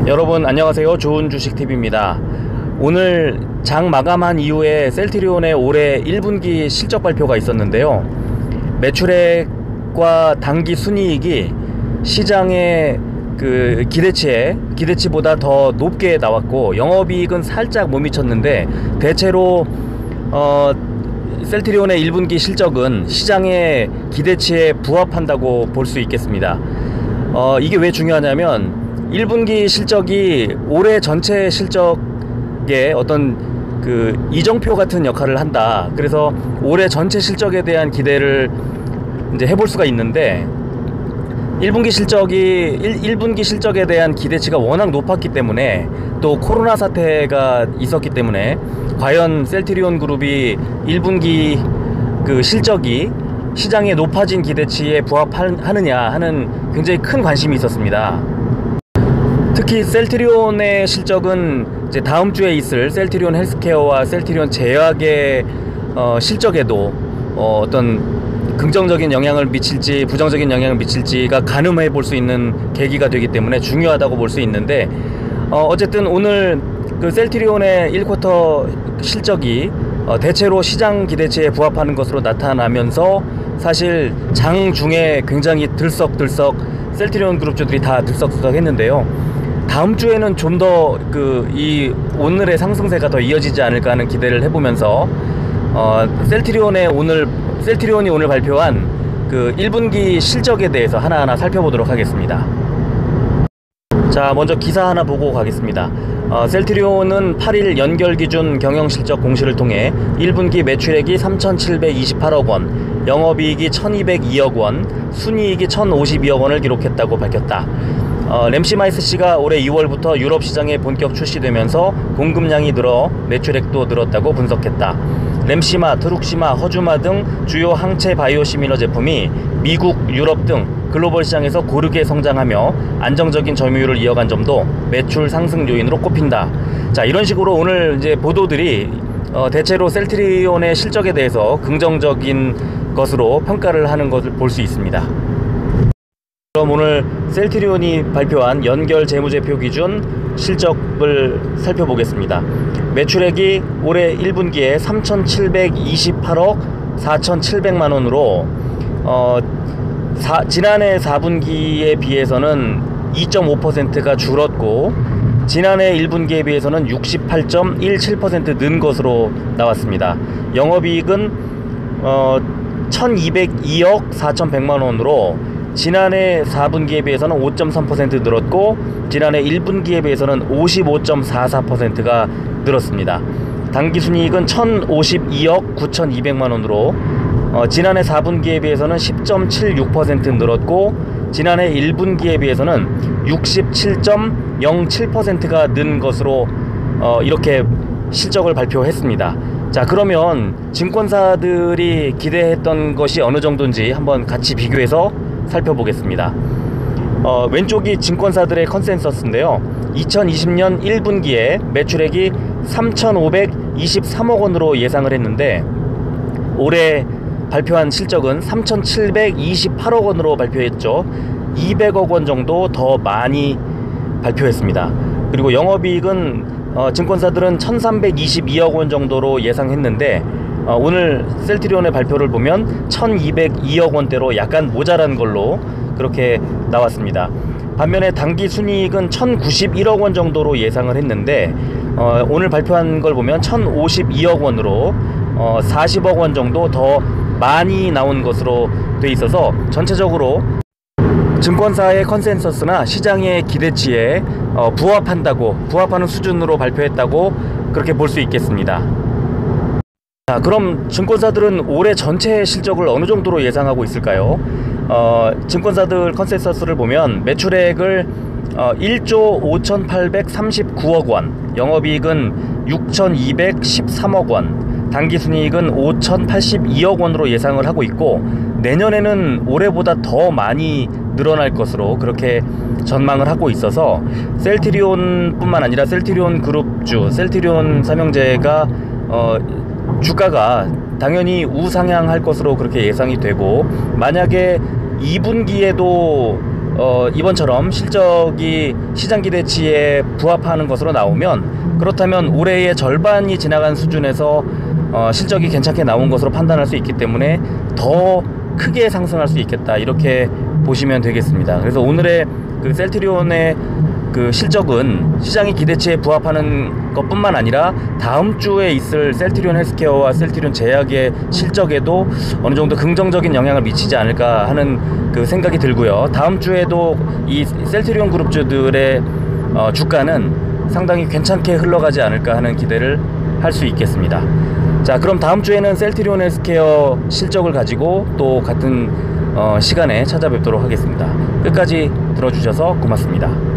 여러분 안녕하세요. 좋은 주식TV입니다. 오늘 장 마감한 이후에 셀트리온의 올해 1분기 실적 발표가 있었는데요. 매출액과 당기 순이익이 시장의 기대치보다 더 높게 나왔고, 영업이익은 살짝 못 미쳤는데 대체로 셀트리온의 1분기 실적은 시장의 기대치에 부합한다고 볼 수 있겠습니다. 이게 왜 중요하냐면 1분기 실적이 올해 전체 실적의 어떤 이정표 같은 역할을 한다. 그래서 올해 전체 실적에 대한 기대를 이제 해볼 수가 있는데, 1분기 실적에 대한 기대치가 워낙 높았기 때문에, 또 코로나 사태가 있었기 때문에 과연 셀트리온 그룹이 1분기 실적이 시장의 높아진 기대치에 부합하느냐 하는 굉장히 큰 관심이 있었습니다. 특히 셀트리온의 실적은 이제 다음 주에 있을 셀트리온 헬스케어와 셀트리온 제약의 실적에도 어떤 긍정적인 영향을 미칠지 부정적인 영향을 미칠지가 가늠해 볼 수 있는 계기가 되기 때문에 중요하다고 볼 수 있는데, 어쨌든 오늘 셀트리온의 1쿼터 실적이 대체로 시장 기대치에 부합하는 것으로 나타나면서, 사실 장중에 굉장히 들썩들썩 셀트리온 그룹주들이 다 들썩들썩 했는데요. 다음 주에는 좀 더 이 오늘의 상승세가 더 이어지지 않을까 하는 기대를 해보면서 셀트리온이 오늘 발표한 1분기 실적에 대해서 하나하나 살펴보도록 하겠습니다. 자, 먼저 기사 하나 보고 가겠습니다. 셀트리온은 8일 연결 기준 경영실적 공시를 통해 1분기 매출액이 3,728억 원, 영업이익이 1,202억 원, 순이익이 1,052억 원을 기록했다고 밝혔다. 램시마이스씨가 올해 2월부터 유럽 시장에 본격 출시되면서 공급량이 늘어 매출액도 늘었다고 분석했다. 램시마, 트룩시마, 허주마 등 주요 항체 바이오 시밀러 제품이 미국, 유럽 등 글로벌 시장에서 고르게 성장하며 안정적인 점유율을 이어간 점도 매출 상승 요인으로 꼽힌다. 자, 이런 식으로 오늘 이제 보도들이 대체로 셀트리온의 실적에 대해서 긍정적인 것으로 평가를 하는 것을 볼 수 있습니다. 그럼 오늘 셀트리온이 발표한 연결 재무제표 기준 실적을 살펴보겠습니다. 매출액이 올해 1분기에 3,728억 4,700만원으로 지난해 4분기에 비해서는 2.5%가 줄었고, 지난해 1분기에 비해서는 68.17% 는 것으로 나왔습니다. 영업이익은 1,202억 4,100만원으로 지난해 4분기에 비해서는 5.3% 늘었고, 지난해 1분기에 비해서는 55.44%가 늘었습니다. 당기순이익은 1,052억 9,200만원으로 지난해 4분기에 비해서는 10.76% 늘었고, 지난해 1분기에 비해서는 67.07%가 는 것으로 이렇게 실적을 발표했습니다. 자, 그러면 증권사들이 기대했던 것이 어느 정도인지 한번 같이 비교해서 살펴보겠습니다. 왼쪽이 증권사들의 컨센서스인데요. 2020년 1분기에 매출액이 3,523억 원으로 예상을 했는데, 올해 발표한 실적은 3,728억 원으로 발표했죠. 200억 원 정도 더 많이 발표했습니다. 그리고 영업이익은 증권사들은 1,322억 원 정도로 예상했는데, 오늘 셀트리온의 발표를 보면 1,202억 원대로 약간 모자란 걸로 그렇게 나왔습니다. 반면에 당기순이익은 1,091억 원 정도로 예상을 했는데, 오늘 발표한 걸 보면 1,052억 원으로 40억 원 정도 더 많이 나온 것으로 돼 있어서, 전체적으로 증권사의 컨센서스나 시장의 기대치에 부합하는 수준으로 발표했다고 그렇게 볼 수 있겠습니다. 자, 그럼 증권사들은 올해 전체 실적을 어느 정도로 예상하고 있을까요? 증권사들 컨센서스를 보면 매출액을 1조 5,839억 원, 영업이익은 6,213억 원, 당기순이익은 5,082억 원으로 예상을 하고 있고, 내년에는 올해보다 더 많이 늘어날 것으로 그렇게 전망을 하고 있어서, 셀트리온 뿐만 아니라 셀트리온 그룹주, 셀트리온 삼형제가 주가가 당연히 우상향할 것으로 그렇게 예상이 되고, 만약에 2분기에도 이번처럼 실적이 시장 기대치에 부합하는 것으로 나오면, 그렇다면 올해의 절반이 지나간 수준에서 실적이 괜찮게 나온 것으로 판단할 수 있기 때문에 더 크게 상승할 수 있겠다, 이렇게 보시면 되겠습니다. 그래서 오늘의 그 셀트리온의 그 실적은 시장의 기대치에 부합하는 것뿐만 아니라 다음 주에 있을 셀트리온 헬스케어와 셀트리온 제약의 실적에도 어느 정도 긍정적인 영향을 미치지 않을까 하는 그 생각이 들고요. 다음 주에도 이 셀트리온 그룹주들의 주가는 상당히 괜찮게 흘러가지 않을까 하는 기대를 할 수 있겠습니다. 자, 그럼 다음 주에는 셀트리온 헬스케어 실적을 가지고 또 같은 시간에 찾아뵙도록 하겠습니다. 끝까지 들어주셔서 고맙습니다.